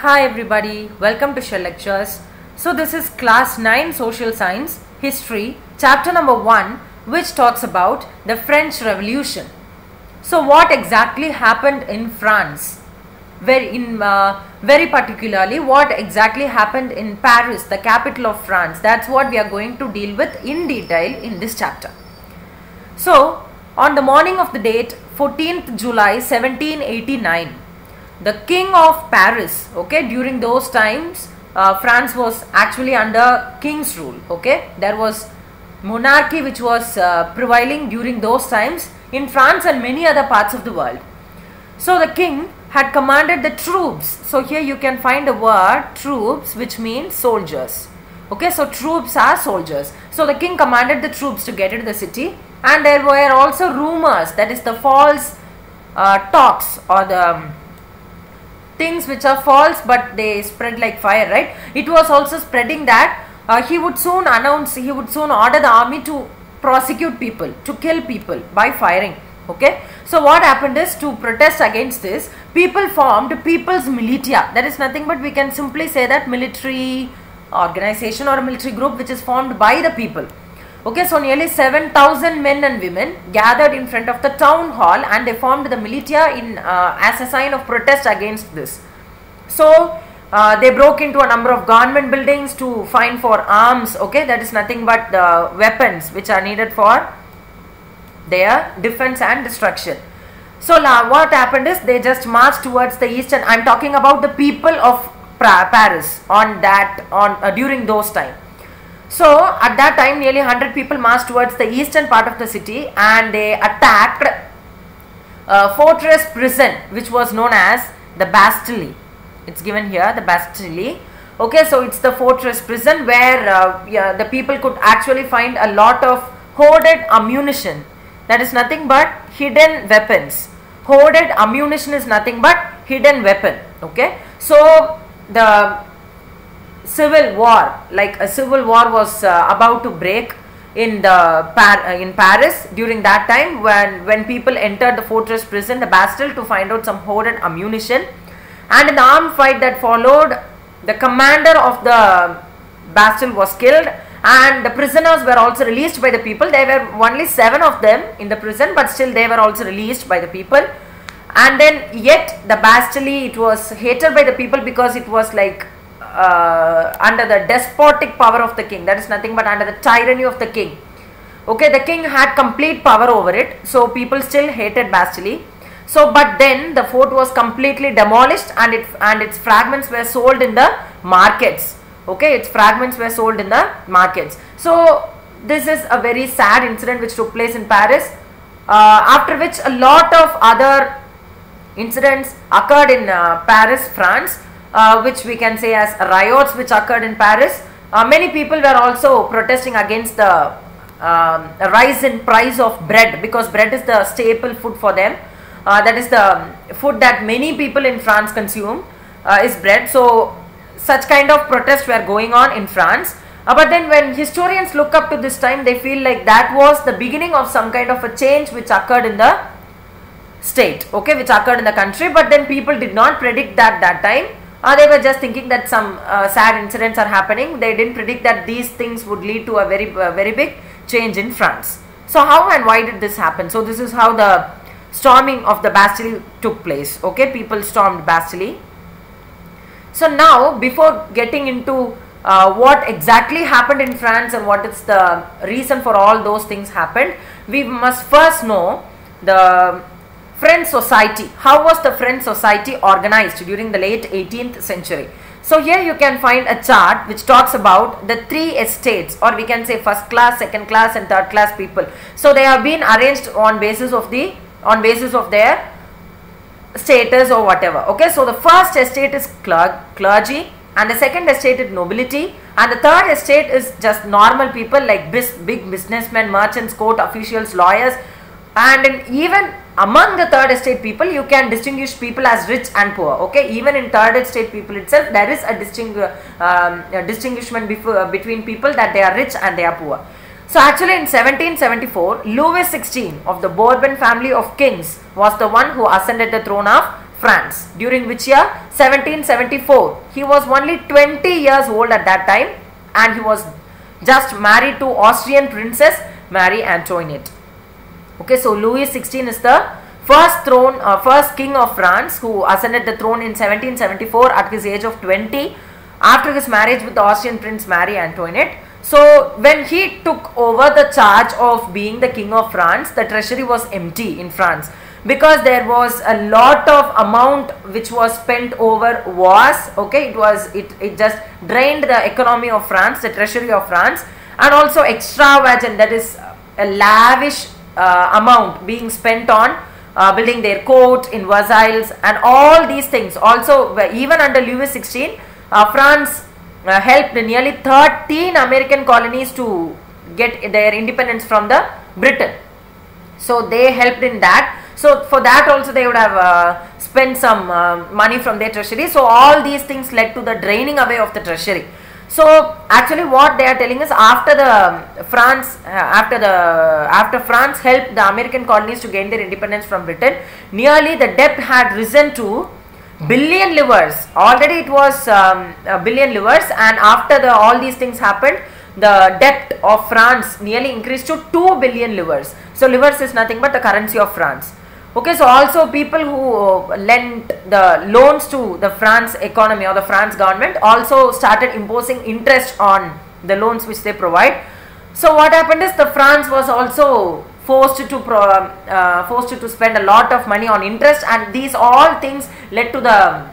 Hi everybody, welcome to Shell Lectures. So this is class 9 social science, history, chapter number 1, which talks about the French Revolution. So what exactly happened in France? Very particularly what exactly happened in Paris, the capital of France. That's what we are going to deal with in detail in this chapter. So on the morning of the date 14th July 1789, the king of Paris, okay, during those times France was actually under king's rule, okay. There was monarchy which was prevailing during those times in France and many other parts of the world. So the king had commanded the troops. So here you can find the word troops, which means soldiers, okay. So troops are soldiers. So the king commanded the troops to get into the city, and there were also rumors, that is the false talks or the things which are false but they spread like fire, right? It was also spreading that he would soon order the army to prosecute people, to kill people by firing, okay. So what happened is, to protest against this, people formed people's militia. That is nothing but, we can simply say that, military organization or a military group which is formed by the people, okay. So nearly 7,000 men and women gathered in front of the town hall, and they formed the militia as a sign of protest against this. So they broke into a number of government buildings to find for arms, okay. That is nothing but the weapons which are needed for their defense and destruction. So now what happened is, they just marched towards the east, and I am talking about the people of Paris during those times. So at that time nearly 100 people marched towards the eastern part of the city, and they attacked a fortress prison which was known as the Bastille. It's given here, the Bastille, okay. So it's the fortress prison where the people could actually find a lot of hoarded ammunition. That is nothing but hidden weapons. Hoarded ammunition is nothing but hidden weapon, okay. So the civil war, like a civil war was about to break in Paris during that time, when people entered the fortress prison, the Bastille, to find out some hoarded ammunition. And in the armed fight that followed, the commander of the Bastille was killed, and the prisoners were also released by the people. There were only 7 of them in the prison, but still they were also released by the people. And then yet the Bastille, it was hated by the people because it was like under the despotic power of the king. That is nothing but under the tyranny of the king, okay. The king had complete power over it, so people still hated Bastille. So but then the fort was completely demolished, and its fragments were sold in the markets, okay. Its fragments were sold in the markets. So this is a very sad incident which took place in Paris, after which a lot of other incidents occurred in Paris, France, which we can say as riots which occurred in Paris. Many people were also protesting against the rise in price of bread, because bread is the staple food for them. That is the food that many people in France consume, is bread. So such kind of protests were going on in France. But then when historians look up to this time, they feel like that was the beginning of some kind of a change which occurred in the state, okay, which occurred in the country. But then people did not predict that time. They were just thinking that some sad incidents are happening. They didn't predict that these things would lead to a very big change in France. So how and why did this happen? So this is how the storming of the Bastille took place, okay. People stormed Bastille. So now, before getting into what exactly happened in France and what is the reason for all those things happened, we must first know the French society. How was the French society organized during the late 18th century? So here you can find a chart which talks about the 3 estates, or we can say first class, second class and third class people. So they have been arranged on basis of their status or whatever, okay. So the first estate is clergy, and the second estate is nobility, and the third estate is just normal people like big businessmen, merchants, court officials, lawyers. And even among the third estate people, you can distinguish people as rich and poor, okay. Even in third estate people itself, there is a distinguishment between people, that they are rich and they are poor. So actually in 1774, Louis XVI of the Bourbon family of kings was the one who ascended the throne of France. During which year? 1774. He was only 20 years old at that time, and he was just married to Austrian Princess Marie Antoinette. Okay, so Louis XVI is the first king of France who ascended the throne in 1774 at his age of 20 after his marriage with the Austrian Prince Marie Antoinette. So when he took over the charge of being the king of France, the treasury was empty in France, because there was a lot of amount which was spent over wars. Okay, it just drained the economy of France, the treasury of France, and also extravagant, that is a lavish amount being spent on building their court in Versailles and all these things. Also, even under Louis XVI, France helped nearly 13 American colonies to get their independence from the Britain. So they helped in that. So for that also they would have spent some money from their treasury. So all these things led to the draining away of the treasury. So actually what they are telling is, after France helped the American colonies to gain their independence from Britain, nearly the debt had risen to billion livres. Already it was a billion livres, and after all these things happened, the debt of France nearly increased to 2 billion livres. So livres is nothing but the currency of France. Okay, so also people who lent the loans to the France economy or the France government also started imposing interest on the loans which they provide. So what happened is, the France was also forced to spend a lot of money on interest, and these all things led to the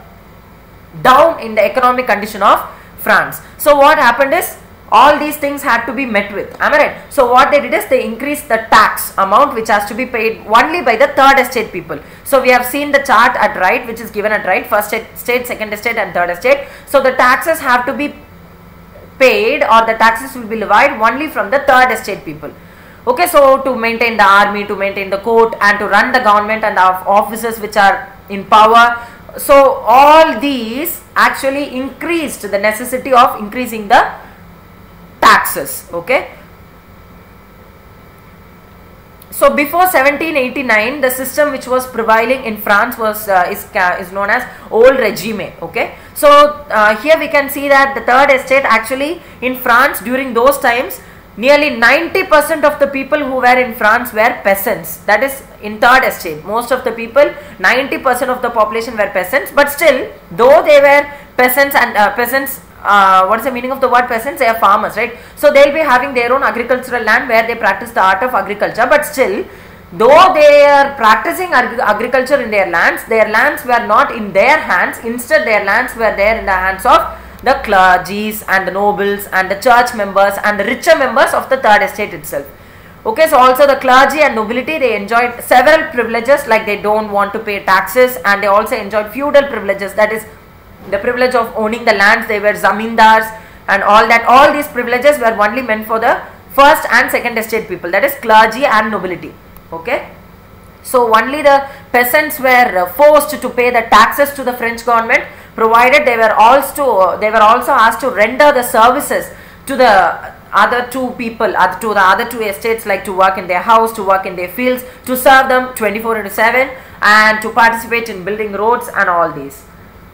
down in the economic condition of France. So what happened is, all these things had to be met with. Am I right? So what they did is, they increased the tax amount which has to be paid only by the third estate people. So we have seen the chart at right, which is given at right: first estate, second estate and third estate. So the taxes have to be paid, or the taxes will be levied only from the third estate people. Okay, so to maintain the army, to maintain the court, and to run the government and the officers which are in power. So all these actually increased the necessity of increasing the taxes. Okay, so before 1789, the system which was prevailing in France was is known as old regime. Okay, so here we can see that the third estate, actually in France during those times, nearly 90% of the people who were in France were peasants. That is, in third estate, most of the people, 90% of the population were peasants. But still, though they were peasants, and what is the meaning of the word peasants? They are farmers, right? So they will be having their own agricultural land where they practice the art of agriculture. But still, though they are practicing agriculture in their lands were not in their hands. Instead, their lands were there in the hands of the clergies and the nobles and the church members and the richer members of the third estate itself. Okay, so also the clergy and nobility, they enjoyed several privileges, like they don't want to pay taxes, and they also enjoyed feudal privileges, that is the privilege of owning the lands. They were zamindars and all that. All these privileges were only meant for the first and second estate people, that is clergy and nobility. Okay, so only the peasants were forced to pay the taxes to the French government, provided they were also asked to render the services to the other two people, to the other two estates, like to work in their house, to work in their fields, to serve them 24/7, and to participate in building roads and all these.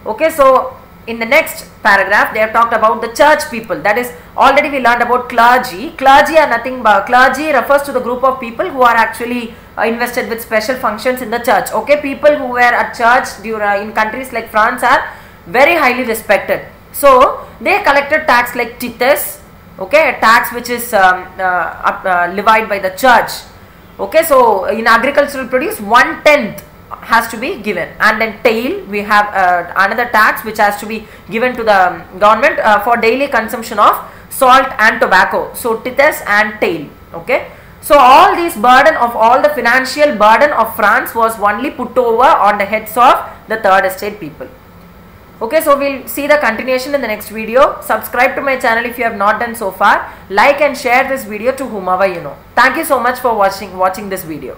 Okay, so in the next paragraph they have talked about the church people. That is, already we learned about clergy. Clergy are nothing but, clergy refers to the group of people who are actually invested with special functions in the church. Okay, people who were at church in countries like France are very highly respected. So they collected tax like tithes. Okay, a tax which is levied by the church. Okay, so in agricultural produce, 1/10 has to be given, and then tail, we have another tax which has to be given to the government for daily consumption of salt and tobacco. So tithes and tail. Okay, so all these burden of all the financial burden of France was only put over on the heads of the third estate people. Okay, so we'll see the continuation in the next video. Subscribe to my channel if you have not done so far. Like and share this video to whomever you know. Thank you so much for watching this video.